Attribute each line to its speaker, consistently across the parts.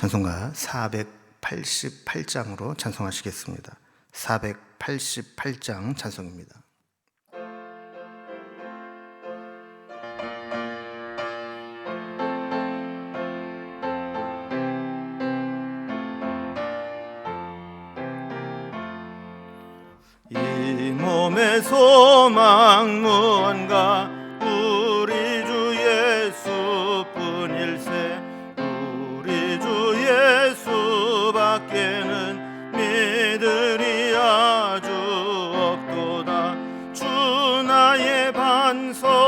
Speaker 1: 찬송가 488장으로 찬송하시겠습니다. 488장 찬송입니다.
Speaker 2: 이 몸의 소망 무언가 우리 주 예수뿐일세. 우리 주 예수밖에는 믿으리 아주 없도다. 주 나의 반석이시니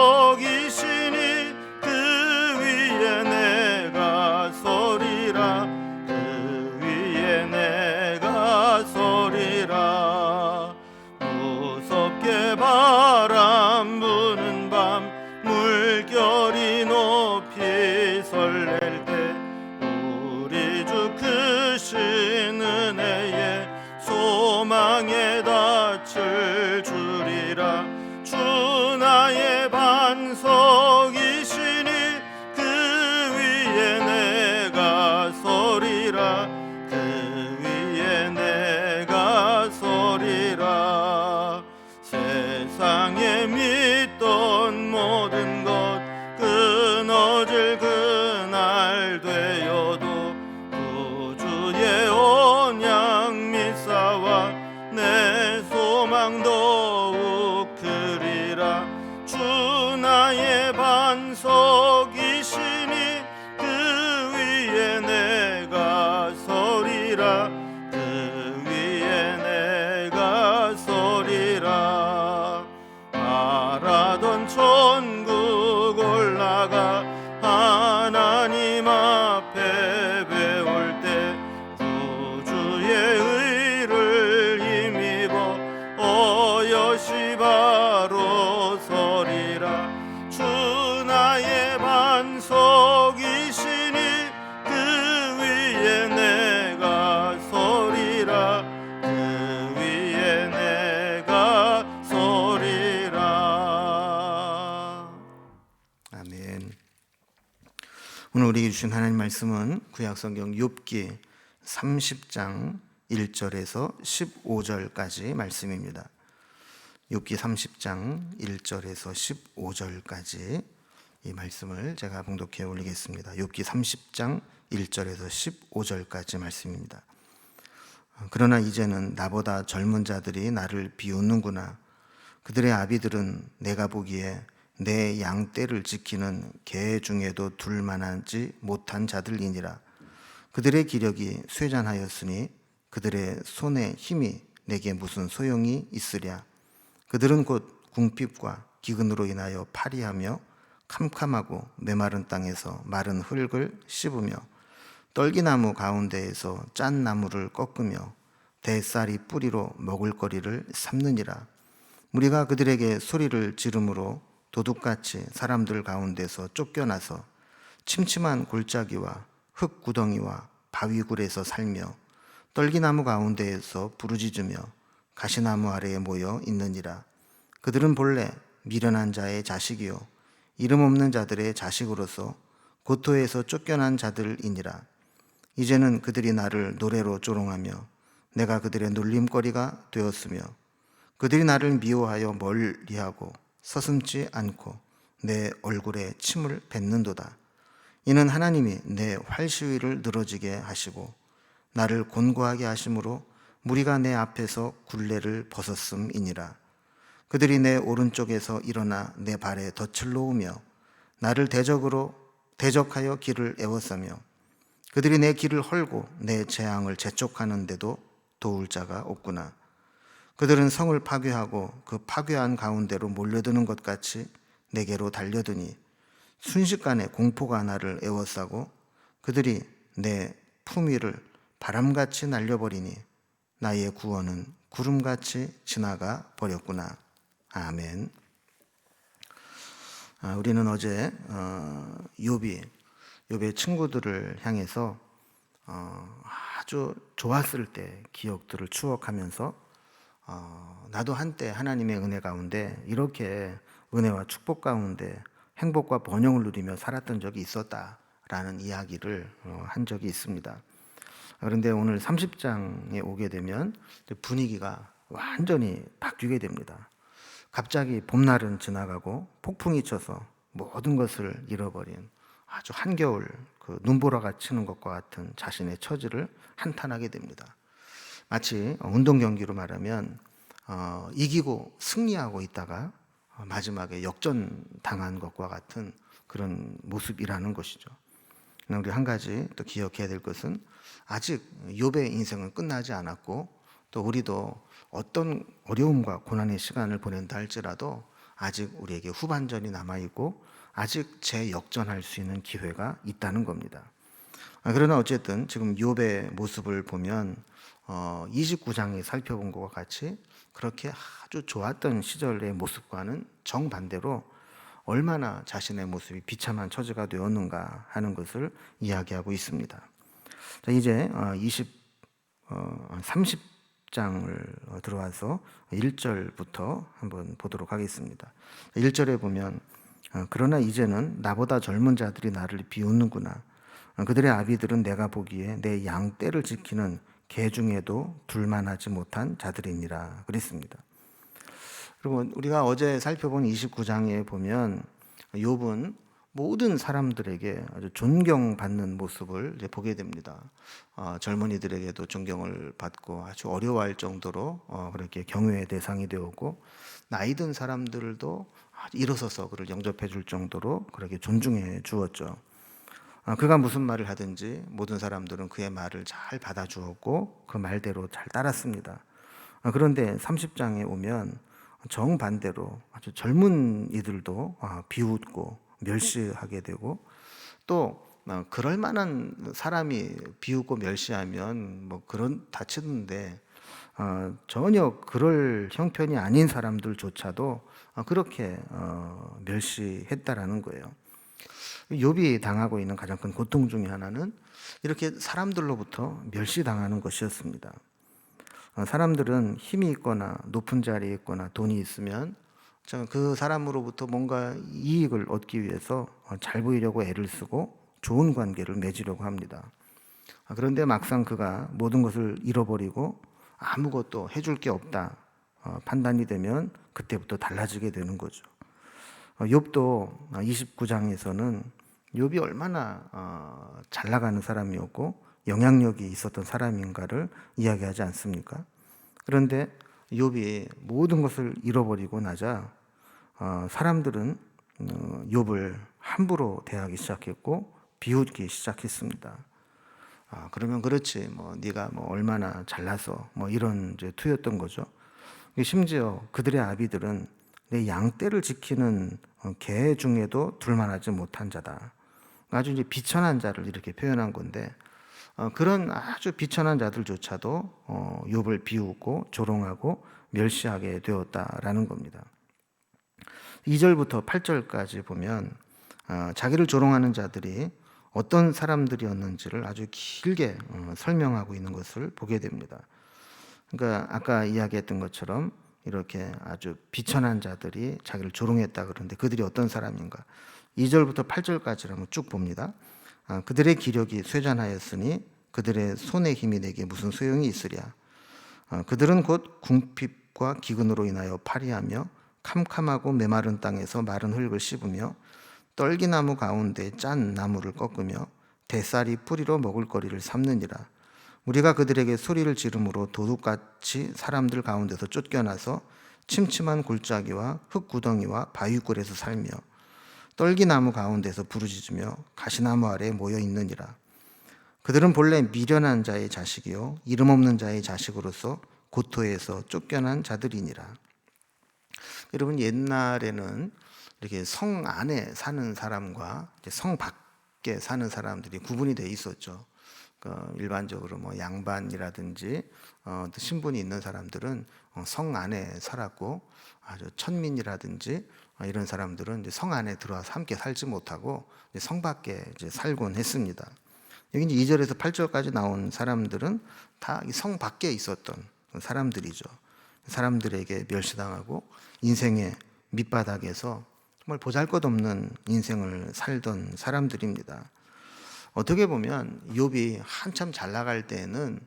Speaker 2: 그 위에 내가 서리라. 그 위에 내가 서리라. 무섭게 바람 부는 밤 물결이 높이 설렐 때 우리 주 크신 은혜에 소망에 닻을 주리라. 주 나의 반석이시니 그 위에 내가 서리라. 그 위에 내가 서리라. 세상에 믿던 모든 것 끊어질 그날 되어도 구주의 언약 믿사와 내 소망 더욱 크리라. 주 나의 반석이시니 그 위에 내가 서리라. 그 위에 내가 서리라. 바라던 천국 올라가 하나님 앞에 배울 때 구주의 의를 힘입어 어여시 바로 서리라. 주 나의 반석이시니 그 위에 내가 서리라. 그 위에 내가 서리라.
Speaker 1: 아멘. 오늘 우리에게 주신 하나님 말씀은 구약성경 욥기 30장 1절에서 15절까지 말씀입니다. 욥기 30장 1절에서 15절까지 이 말씀을 제가 봉독해 올리겠습니다. 욥기 30장 1절에서 15절까지 말씀입니다. 그러나 이제는 나보다 젊은 자들이 나를 비웃는구나. 그들의 아비들은 내가 보기에 내 양떼를 지키는 개 중에도 둘만하지 못한 자들이니라. 그들의 기력이 쇠잔하였으니 그들의 손에 힘이 내게 무슨 소용이 있으랴. 그들은 곧 궁핍과 기근으로 인하여 파리하며 캄캄하고 메마른 땅에서 마른 흙을 씹으며 떨기나무 가운데에서 짠 나무를 꺾으며 대쌀이 뿌리로 먹을거리를 삼느니라. 무리가 그들에게 소리를 지르므로 도둑같이 사람들 가운데서 쫓겨나서 침침한 골짜기와 흙구덩이와 바위굴에서 살며 떨기나무 가운데에서 부르짖으며 가시나무 아래에 모여 있느니라. 그들은 본래 미련한 자의 자식이요 이름 없는 자들의 자식으로서 고토에서 쫓겨난 자들이니라. 이제는 그들이 나를 노래로 조롱하며 내가 그들의 놀림거리가 되었으며 그들이 나를 미워하여 멀리하고 서슴지 않고 내 얼굴에 침을 뱉는도다. 이는 하나님이 내 활시위를 늘어지게 하시고 나를 곤고하게 하심으로 무리가 내 앞에서 굴레를 벗었음이니라. 그들이 내 오른쪽에서 일어나 내 발에 덫을 놓으며 나를 대적하여 길을 에워싸며 그들이 내 길을 헐고 내 재앙을 재촉하는데도 도울 자가 없구나. 그들은 성을 파괴하고 그 파괴한 가운데로 몰려드는 것 같이 내게로 달려드니 순식간에 공포가 나를 에워싸고 그들이 내 품위를 바람같이 날려버리니 나의 구원은 구름같이 지나가 버렸구나. 아멘. 우리는 어제 욥의 친구들을 향해서 아주 좋았을 때 기억들을 추억하면서 나도 한때 하나님의 은혜 가운데 이렇게 은혜와 축복 가운데 행복과 번영을 누리며 살았던 적이 있었다. 라는 이야기를 한 적이 있습니다. 그런데 오늘 30장에 오게 되면 분위기가 완전히 바뀌게 됩니다. 갑자기 봄날은 지나가고 폭풍이 쳐서 모든 것을 잃어버린 아주 한겨울 그 눈보라가 치는 것과 같은 자신의 처지를 한탄하게 됩니다. 마치 운동 경기로 말하면 이기고 승리하고 있다가 마지막에 역전당한 것과 같은 그런 모습이라는 것이죠. 우리 한 가지 또 기억해야 될 것은 아직 욥의 인생은 끝나지 않았고 또 우리도 어떤 어려움과 고난의 시간을 보낸다 할지라도 아직 우리에게 후반전이 남아있고 아직 재역전할 수 있는 기회가 있다는 겁니다. 그러나 어쨌든 지금 욥의 모습을 보면 29장에 살펴본 것과 같이 그렇게 아주 좋았던 시절의 모습과는 정반대로 얼마나 자신의 모습이 비참한 처지가 되었는가 하는 것을 이야기하고 있습니다. 자, 이제 30장을 들어와서 1절부터 한번 보도록 하겠습니다. 1절에 보면 그러나 이제는 나보다 젊은 자들이 나를 비웃는구나. 그들의 아비들은 내가 보기에 내 양떼를 지키는 개 중에도 둘만하지 못한 자들이니라 그랬습니다. 여러분, 우리가 어제 살펴본 29장에 보면 욥은 모든 사람들에게 아주 존경받는 모습을 이제 보게 됩니다. 젊은이들에게도 존경을 받고 아주 어려워할 정도로 그렇게 경외의 대상이 되었고 나이 든 사람들도 일어서서 그를 영접해 줄 정도로 그렇게 존중해 주었죠. 그가 무슨 말을 하든지 모든 사람들은 그의 말을 잘 받아주었고 그 말대로 잘 따랐습니다. 그런데 30장에 오면 정반대로 아주 젊은 이들도 비웃고 멸시하게 되고 또 그럴 만한 사람이 비웃고 멸시하면 뭐 그런 다치는데 전혀 그럴 형편이 아닌 사람들조차도 그렇게 멸시했다라는 거예요. 욥이 당하고 있는 가장 큰 고통 중에 하나는 이렇게 사람들로부터 멸시당하는 것이었습니다. 사람들은 힘이 있거나 높은 자리에 있거나 돈이 있으면 그 사람으로부터 뭔가 이익을 얻기 위해서 잘 보이려고 애를 쓰고 좋은 관계를 맺으려고 합니다. 그런데 막상 그가 모든 것을 잃어버리고 아무것도 해줄 게 없다 판단이 되면 그때부터 달라지게 되는 거죠. 욥도 29장에서는 욥이 얼마나 잘 나가는 사람이었고 영향력이 있었던 사람인가를 이야기하지 않습니까? 그런데 욥이 모든 것을 잃어버리고 나자 사람들은 욥을 함부로 대하기 시작했고 비웃기 시작했습니다. 그러면 그렇지 뭐 네가 뭐 얼마나 잘나서 뭐 이런 이제 투였던 거죠. 심지어 그들의 아비들은 내 양떼를 지키는 개 중에도 둘만하지 못한 자다. 아주 이제 비천한 자를 이렇게 표현한 건데 그런 아주 비천한 자들조차도 욥을 비웃고 조롱하고 멸시하게 되었다라는 겁니다. 2절부터 8절까지 보면 자기를 조롱하는 자들이 어떤 사람들이었는지를 아주 길게 설명하고 있는 것을 보게 됩니다. 그러니까 아까 이야기했던 것처럼 이렇게 아주 비천한 자들이 자기를 조롱했다 그러는데 그들이 어떤 사람인가? 2절부터 8절까지를 한번 쭉 봅니다. 그들의 기력이 쇠잔하였으니 그들의 손의 힘이 내게 무슨 소용이 있으랴. 그들은 곧 궁핍과 기근으로 인하여 파리하며 캄캄하고 메마른 땅에서 마른 흙을 씹으며 떨기나무 가운데 짠 나무를 꺾으며 대쌀이 뿌리로 먹을거리를 삼느니라. 우리가 그들에게 소리를 지름으로 도둑같이 사람들 가운데서 쫓겨나서 침침한 골짜기와 흙구덩이와 바위굴에서 살며 떨기나무 가운데서 부르짖으며 가시나무 아래에 모여 있느니라. 그들은 본래 미련한 자의 자식이요 이름 없는 자의 자식으로서 고토에서 쫓겨난 자들이니라. 여러분, 옛날에는 이렇게 성 안에 사는 사람과 성 밖에 사는 사람들이 구분이 돼 있었죠. 일반적으로 뭐 양반이라든지 신분이 있는 사람들은 성 안에 살았고 아주 천민이라든지 이런 사람들은 이제 성 안에 들어와서 함께 살지 못하고 성 밖에 이제 살곤 했습니다. 여기 이제 2절에서 8절까지 나온 사람들은 다 성 밖에 있었던 사람들이죠. 사람들에게 멸시당하고 인생의 밑바닥에서 정말 보잘것없는 인생을 살던 사람들입니다. 어떻게 보면 욥이 한참 잘 나갈 때에는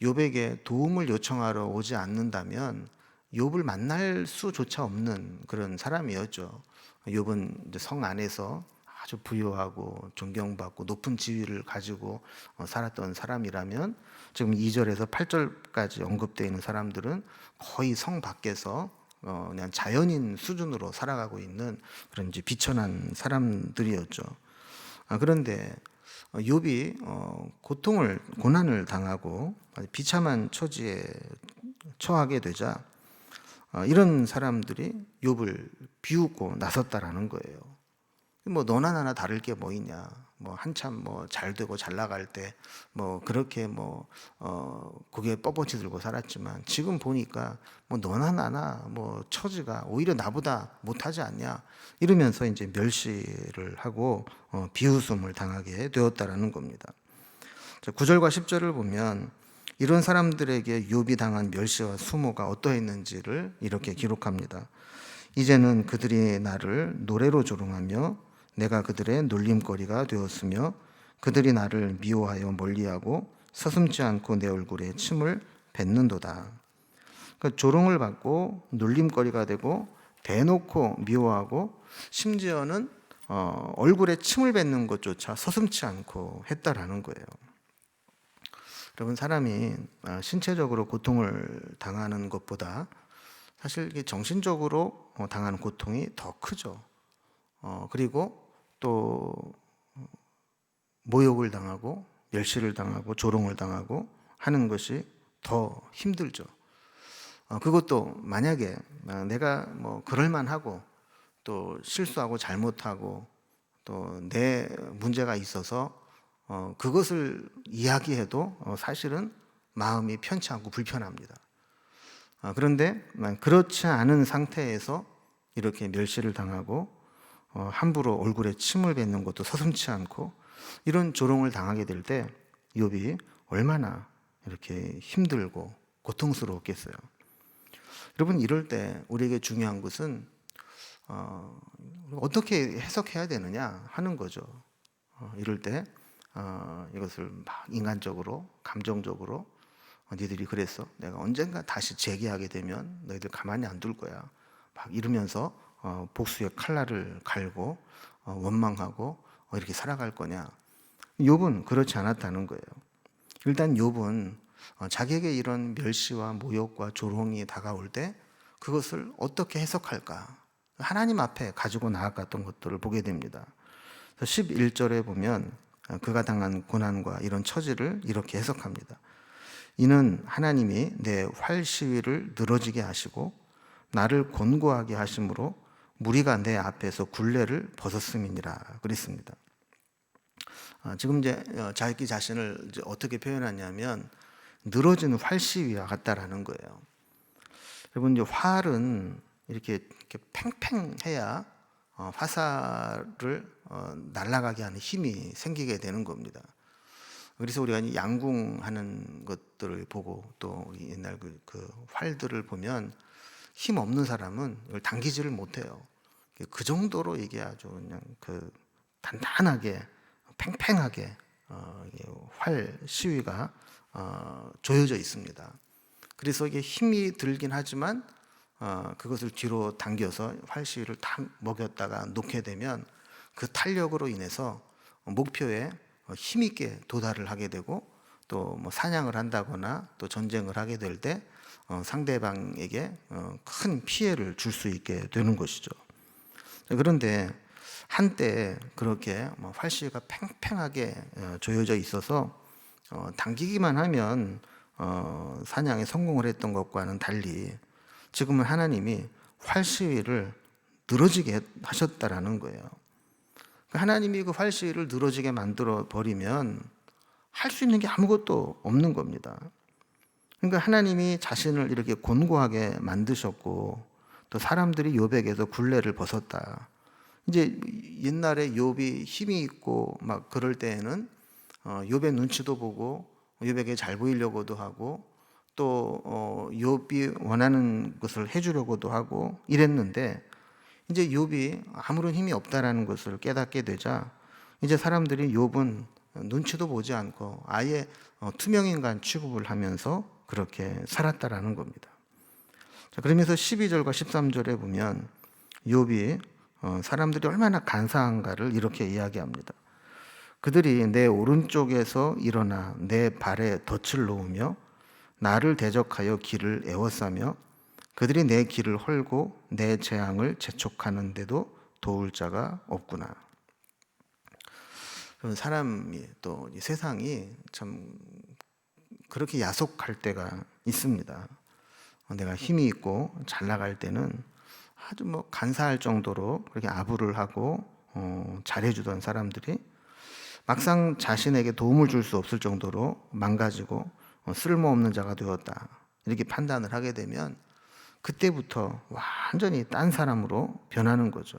Speaker 1: 욥에게 도움을 요청하러 오지 않는다면 욥을 만날 수조차 없는 그런 사람이었죠. 욥은 이제 성 안에서 아주 부유하고 존경받고 높은 지위를 가지고 살았던 사람이라면 지금 2절에서 8절까지 언급되어 있는 사람들은 거의 성 밖에서 그냥 자연인 수준으로 살아가고 있는 그런 이제 비천한 사람들이었죠. 그런데 욥이 고난을 당하고 비참한 처지에 처하게 되자 이런 사람들이 욥을 비웃고 나섰다라는 거예요. 뭐 너나 나나 다를 게 뭐 있냐? 뭐 한참 뭐 잘 되고 잘 나갈 때 뭐 그렇게 뭐 고개 뻣뻣이 들고 살았지만 지금 보니까 뭐 너나 나나 뭐 처지가 오히려 나보다 못하지 않냐? 이러면서 이제 멸시를 하고 비웃음을 당하게 되었다라는 겁니다. 9절과 10절을 보면 이런 사람들에게 욥이 당한 멸시와 수모가 어떠했는지를 이렇게 기록합니다. 이제는 그들이 나를 노래로 조롱하며 내가 그들의 놀림거리가 되었으며 그들이 나를 미워하여 멀리하고 서슴지 않고 내 얼굴에 침을 뱉는도다. 그러니까 조롱을 받고 놀림거리가 되고 대놓고 미워하고 심지어는 얼굴에 침을 뱉는 것조차 서슴지 않고 했다라는 거예요. 여러분, 사람이 신체적으로 고통을 당하는 것보다 사실 이게 정신적으로 당하는 고통이 더 크죠. 그리고 또 모욕을 당하고 멸시를 당하고 조롱을 당하고 하는 것이 더 힘들죠. 그것도 만약에 내가 뭐 그럴만하고 또 실수하고 잘못하고 또 내 문제가 있어서 그것을 이야기해도 사실은 마음이 편치 않고 불편합니다. 그런데 그렇지 않은 상태에서 이렇게 멸시를 당하고 함부로 얼굴에 침을 뱉는 것도 서슴지 않고 이런 조롱을 당하게 될 때 욥이 얼마나 이렇게 힘들고 고통스러웠겠어요. 여러분, 이럴 때 우리에게 중요한 것은 어떻게 해석해야 되느냐 하는 거죠. 이럴 때 이것을 막 인간적으로 감정적으로 너희들이 그랬어, 내가 언젠가 다시 재기하게 되면 너희들 가만히 안 둘 거야, 막 이러면서 복수의 칼날을 갈고 원망하고 이렇게 살아갈 거냐. 욥은 그렇지 않았다는 거예요. 일단 욥은 자기에게 이런 멸시와 모욕과 조롱이 다가올 때 그것을 어떻게 해석할까, 하나님 앞에 가지고 나아갔던 것들을 보게 됩니다. 11절에 보면 그가 당한 고난과 이런 처지를 이렇게 해석합니다. 이는 하나님이 내 활 시위를 늘어지게 하시고 나를 곤고하게 하심으로 무리가 내 앞에서 굴레를 벗었음이니라 그랬습니다. 지금 이제 자기 자신을 이제 어떻게 표현하냐면 늘어지는 활 시위와 같다라는 거예요. 여러분, 이제 활은 이렇게 팽팽해야 화살을 날아가게 하는 힘이 생기게 되는 겁니다. 그래서 우리가 양궁하는 것들을 보고 또 우리 옛날 그 활들을 보면 힘 없는 사람은 이걸 당기지를 못해요. 그 정도로 이게 아주 그냥 그 단단하게 팽팽하게 활 시위가 조여져 있습니다. 그래서 이게 힘이 들긴 하지만 그것을 뒤로 당겨서 활 시위를 탁 먹였다가 놓게 되면 그 탄력으로 인해서 목표에 힘있게 도달을 하게 되고 또 뭐 사냥을 한다거나 또 전쟁을 하게 될 때 상대방에게 큰 피해를 줄 수 있게 되는 것이죠. 그런데 한때 그렇게 활시위가 팽팽하게 조여져 있어서 당기기만 하면 사냥에 성공을 했던 것과는 달리 지금은 하나님이 활시위를 늘어지게 하셨다라는 거예요. 하나님이 그 활시위를 늘어지게 만들어 버리면 할 수 있는 게 아무것도 없는 겁니다. 그러니까 하나님이 자신을 이렇게 곤고하게 만드셨고 또 사람들이 욥에게서 굴레를 벗었다. 이제 옛날에 욥이 힘이 있고 막 그럴 때에는 욥의 눈치도 보고 욥에게 잘 보이려고도 하고 또 욥이 원하는 것을 해주려고도 하고 이랬는데 이제 욥이 아무런 힘이 없다라는 것을 깨닫게 되자 이제 사람들이 욥은 눈치도 보지 않고 아예 투명인간 취급을 하면서 그렇게 살았다라는 겁니다. 자, 그러면서 12절과 13절에 보면 욥이 사람들이 얼마나 간사한가를 이렇게 이야기합니다. 그들이 내 오른쪽에서 일어나 내 발에 덫을 놓으며 나를 대적하여 길을 에워싸며 그들이 내 길을 헐고 내 재앙을 재촉하는데도 도울 자가 없구나. 사람이 또 이 세상이 참 그렇게 야속할 때가 있습니다. 내가 힘이 있고 잘 나갈 때는 아주 뭐 간사할 정도로 그렇게 아부를 하고 잘해주던 사람들이 막상 자신에게 도움을 줄 수 없을 정도로 망가지고 쓸모없는 자가 되었다 이렇게 판단을 하게 되면 그때부터 완전히 딴 사람으로 변하는 거죠.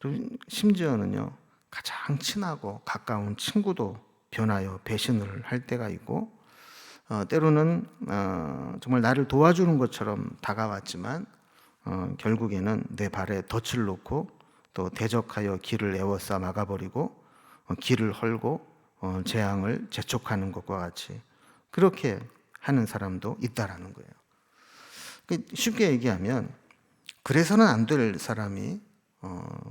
Speaker 1: 그리고 심지어는요 가장 친하고 가까운 친구도 변하여 배신을 할 때가 있고 때로는 정말 나를 도와주는 것처럼 다가왔지만 결국에는 내 발에 덫을 놓고 또 대적하여 길을 에워싸 막아버리고 길을 헐고 재앙을 재촉하는 것과 같이 그렇게 하는 사람도 있다라는 거예요. 쉽게 얘기하면 그래서는 안 될 사람이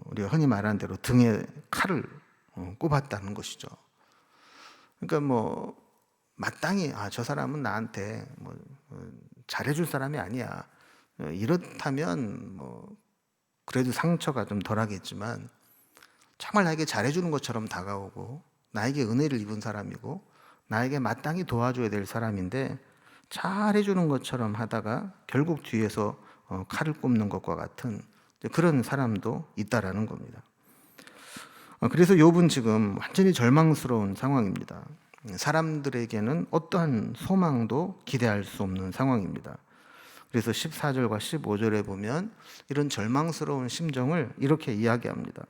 Speaker 1: 우리가 흔히 말하는 대로 등에 칼을 꼽았다는 것이죠. 그러니까 뭐 마땅히 저 사람은 나한테 뭐 잘해줄 사람이 아니야. 이렇다면 뭐 그래도 상처가 좀 덜하겠지만 정말 나에게 잘해주는 것처럼 다가오고 나에게 은혜를 입은 사람이고 나에게 마땅히 도와줘야 될 사람인데 잘해주는 것처럼 하다가 결국 뒤에서 칼을 꼽는 것과 같은 그런 사람도 있다라는 겁니다. 그래서 욥은 지금 완전히 절망스러운 상황입니다. 사람들에게는 어떠한 소망도 기대할 수 없는 상황입니다. 그래서 14절과 15절에 보면 이런 절망스러운 심정을 이렇게 이야기합니다.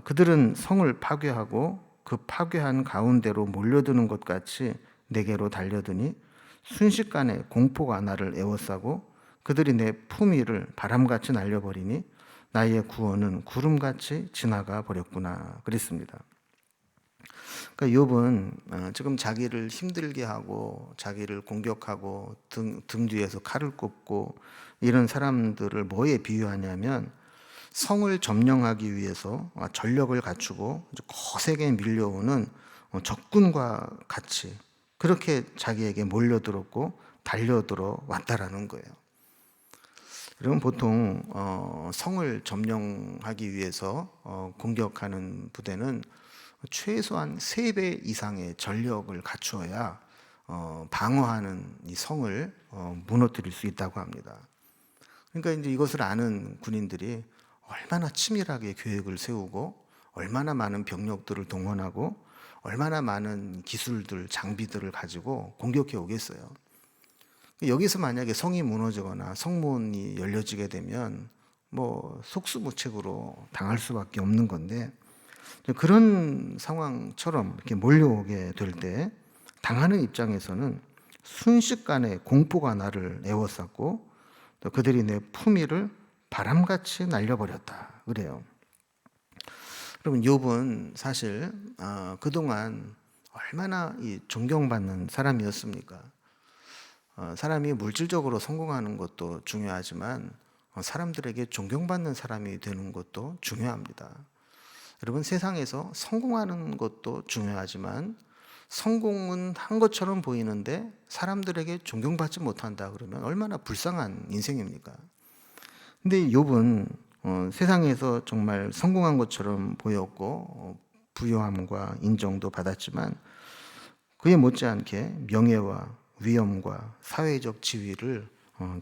Speaker 1: 그들은 성을 파괴하고 그 파괴한 가운데로 몰려드는 것 같이 내게로 달려드니 순식간에 공포가 나를 에워싸고 그들이 내 품위를 바람같이 날려버리니 나의 구원은 구름같이 지나가 버렸구나 그랬습니다. 그러니까 욥은 지금 자기를 힘들게 하고 자기를 공격하고 등 뒤에서 칼을 꼽고 이런 사람들을 뭐에 비유하냐면 성을 점령하기 위해서 전력을 갖추고 거세게 밀려오는 적군과 같이 그렇게 자기에게 몰려들었고 달려들어 왔다라는 거예요. 여러분 보통 성을 점령하기 위해서 공격하는 부대는 최소한 3배 이상의 전력을 갖추어야 방어하는 이 성을 무너뜨릴 수 있다고 합니다. 그러니까 이제 이것을 아는 군인들이 얼마나 치밀하게 계획을 세우고 얼마나 많은 병력들을 동원하고 얼마나 많은 기술들, 장비들을 가지고 공격해 오겠어요. 여기서 만약에 성이 무너지거나 성문이 열려지게 되면 뭐 속수무책으로 당할 수밖에 없는 건데 그런 상황처럼 이렇게 몰려오게 될 때 당하는 입장에서는 순식간에 공포가 나를 에워쌌고 또 그들이 내 품위를 바람같이 날려버렸다 그래요. 여러분 욥은 사실 그동안 얼마나 존경받는 사람이었습니까? 사람이 물질적으로 성공하는 것도 중요하지만 사람들에게 존경받는 사람이 되는 것도 중요합니다. 여러분 세상에서 성공하는 것도 중요하지만 성공은 한 것처럼 보이는데 사람들에게 존경받지 못한다 그러면 얼마나 불쌍한 인생입니까? 근데 욥은 세상에서 정말 성공한 것처럼 보였고 부요함과 인정도 받았지만 그에 못지않게 명예와 위엄과 사회적 지위를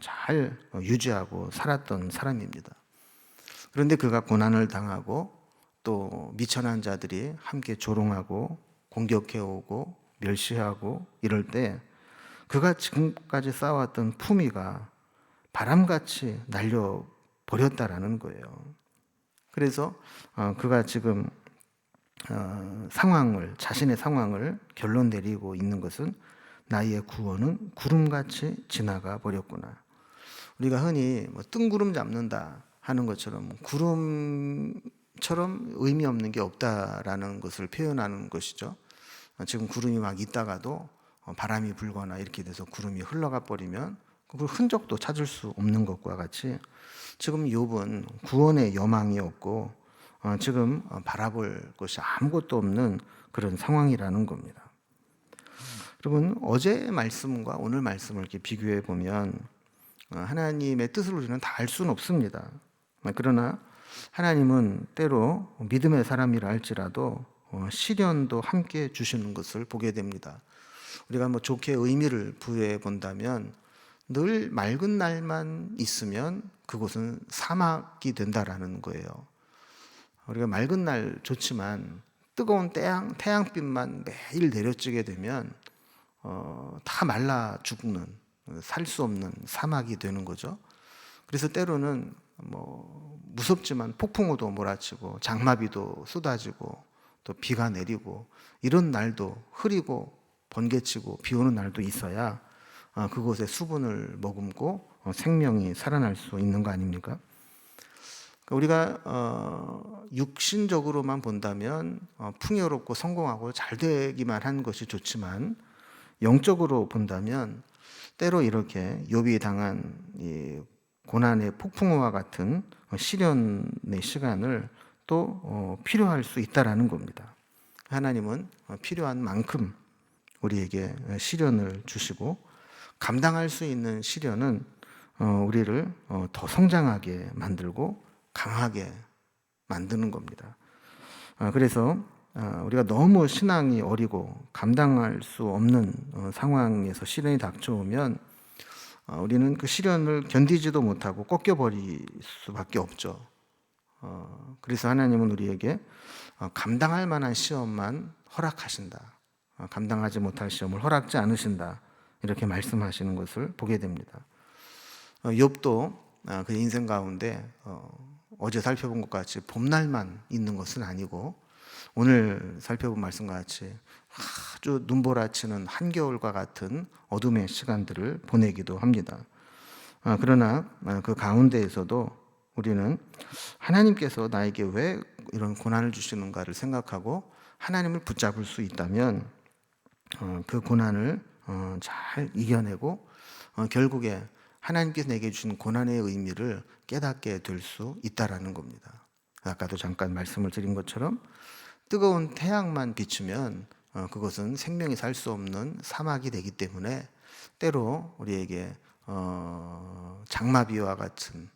Speaker 1: 잘 유지하고 살았던 사람입니다. 그런데 그가 고난을 당하고 또 미천한 자들이 함께 조롱하고 공격해오고 멸시하고 이럴 때 그가 지금까지 쌓아왔던 품위가 바람같이 날려버렸다라는 거예요. 그래서 그가 지금 자신의 상황을 결론 내리고 있는 것은 나의 구원은 구름같이 지나가 버렸구나. 우리가 흔히 뜬구름 잡는다 하는 것처럼 구름이 의미 없는 게 없다라는 것을 표현하는 것이죠. 지금 구름이 막 있다가도 바람이 불거나 이렇게 돼서 구름이 흘러가 버리면 그 흔적도 찾을 수 없는 것과 같이 지금 욥은 구원의 여망이 없고 지금 바라볼 것이 아무것도 없는 그런 상황이라는 겁니다. 여러분, 어제 말씀과 오늘 말씀을 이렇게 비교해 보면 하나님의 뜻을 우리는 다 알 수는 없습니다. 그러나 하나님은 때로 믿음의 사람이라 할지라도 시련도 함께 주시는 것을 보게 됩니다. 우리가 뭐 좋게 의미를 부여해 본다면 늘 맑은 날만 있으면 그곳은 사막이 된다라는 거예요. 우리가 맑은 날 좋지만 뜨거운 태양빛만 매일 내려지게 되면 다 말라 죽는, 살 수 없는 사막이 되는 거죠. 그래서 때로는 뭐 무섭지만 폭풍우도 몰아치고 장마비도 쏟아지고 또 비가 내리고 이런 날도 흐리고 번개치고 비 오는 날도 있어야 그곳에 수분을 머금고 생명이 살아날 수 있는 거 아닙니까? 우리가 육신적으로만 본다면 풍요롭고 성공하고 잘 되기만 한 것이 좋지만 영적으로 본다면 때로 이렇게 욥이 당한 이 고난의 폭풍우와 같은 시련의 시간을 또 필요할 수 있다라는 겁니다. 하나님은 필요한 만큼 우리에게 시련을 주시고 감당할 수 있는 시련은 우리를 더 성장하게 만들고 강하게 만드는 겁니다. 그래서 우리가 너무 신앙이 어리고 감당할 수 없는 상황에서 시련이 닥쳐오면 우리는 그 시련을 견디지도 못하고 꺾여버릴 수밖에 없죠. 그래서 하나님은 우리에게 감당할 만한 시험만 허락하신다. 감당하지 못할 시험을 허락지 않으신다. 이렇게 말씀하시는 것을 보게 됩니다. 욥도 그 인생 가운데 어제 살펴본 것 같이 봄날만 있는 것은 아니고 오늘 살펴본 말씀과 같이 아주 눈보라치는 한겨울과 같은 어둠의 시간들을 보내기도 합니다. 그러나 그 가운데에서도 우리는 하나님께서 나에게 왜 이런 고난을 주시는가를 생각하고 하나님을 붙잡을 수 있다면 그 고난을 잘 이겨내고 결국에 하나님께서 내게 주신 고난의 의미를 깨닫게 될 수 있다라는 겁니다. 아까도 잠깐 말씀을 드린 것처럼 뜨거운 태양만 비추면 그것은 생명이 살 수 없는 사막이 되기 때문에 때로 우리에게 장마비와 같은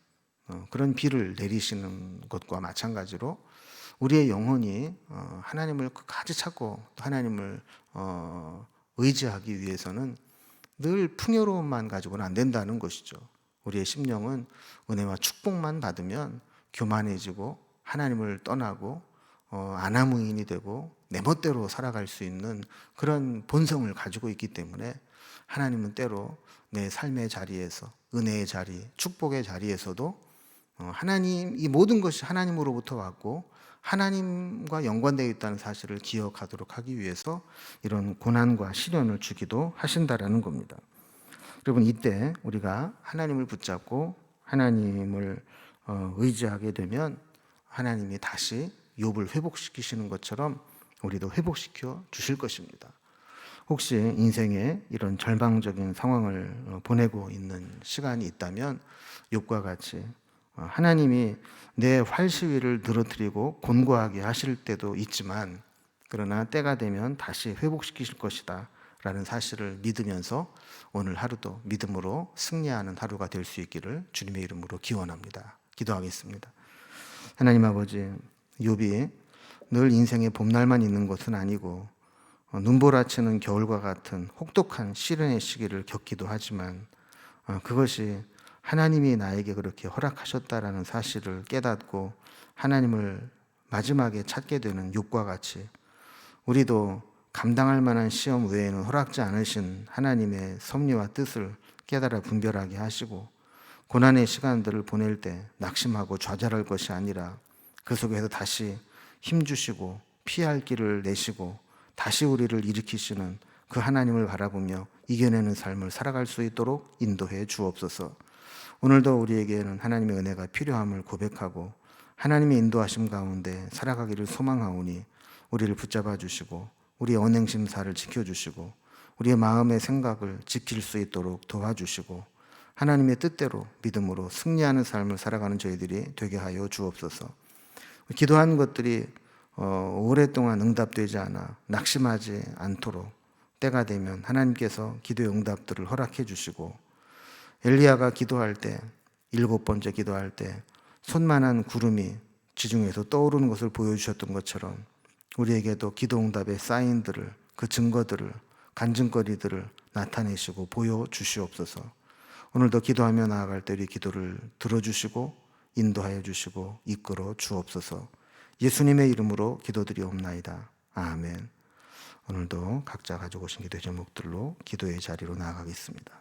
Speaker 1: 그런 비를 내리시는 것과 마찬가지로 우리의 영혼이 하나님을 끝까지 찾고 하나님을 의지하기 위해서는 늘 풍요로움만 가지고는 안 된다는 것이죠. 우리의 심령은 은혜와 축복만 받으면 교만해지고 하나님을 떠나고 아나무인이 되고 내 멋대로 살아갈 수 있는 그런 본성을 가지고 있기 때문에 하나님은 때로 내 삶의 자리에서 은혜의 자리, 축복의 자리에서도 하나님, 이 모든 것이 하나님으로부터 왔고 하나님과 연관되어 있다는 사실을 기억하도록 하기 위해서 이런 고난과 시련을 주기도 하신다라는 겁니다. 여러분, 이때 우리가 하나님을 붙잡고 하나님을 의지하게 되면 하나님이 다시 욥을 회복시키시는 것처럼 우리도 회복시켜 주실 것입니다. 혹시 인생에 이런 절망적인 상황을 보내고 있는 시간이 있다면 욥과 같이 하나님이 내 활시위를 늘어뜨리고 곤고하게 하실 때도 있지만 그러나 때가 되면 다시 회복시키실 것이다 라는 사실을 믿으면서 오늘 하루도 믿음으로 승리하는 하루가 될 수 있기를 주님의 이름으로 기원합니다. 기도하겠습니다. 하나님 아버지, 욥이 늘 인생의 봄날만 있는 것은 아니고 눈보라치는 겨울과 같은 혹독한 시련의 시기를 겪기도 하지만 그것이 하나님이 나에게 그렇게 허락하셨다라는 사실을 깨닫고 하나님을 마지막에 찾게 되는 욥과 같이 우리도 감당할 만한 시험 외에는 허락지 않으신 하나님의 섭리와 뜻을 깨달아 분별하게 하시고 고난의 시간들을 보낼 때 낙심하고 좌절할 것이 아니라 그 속에서 다시 힘주시고 피할 길을 내시고 다시 우리를 일으키시는 그 하나님을 바라보며 이겨내는 삶을 살아갈 수 있도록 인도해 주옵소서. 오늘도 우리에게는 하나님의 은혜가 필요함을 고백하고 하나님의 인도하심 가운데 살아가기를 소망하오니 우리를 붙잡아 주시고 우리의 언행심사를 지켜주시고 우리의 마음의 생각을 지킬 수 있도록 도와주시고 하나님의 뜻대로 믿음으로 승리하는 삶을 살아가는 저희들이 되게 하여 주옵소서. 기도한 것들이 오랫동안 응답되지 않아 낙심하지 않도록 때가 되면 하나님께서 기도의 응답들을 허락해 주시고, 엘리야가 기도할 때 7번째 기도할 때 손만한 구름이 지중해에서 떠오르는 것을 보여주셨던 것처럼 우리에게도 기도 응답의 사인들을, 그 증거들을, 간증거리들을 나타내시고 보여주시옵소서. 오늘도 기도하며 나아갈 때 우리 기도를 들어주시고 인도하여 주시고 이끌어 주옵소서. 예수님의 이름으로 기도드리옵나이다. 아멘. 오늘도 각자 가지고 오신 기도의 제목들로 기도의 자리로 나아가겠습니다.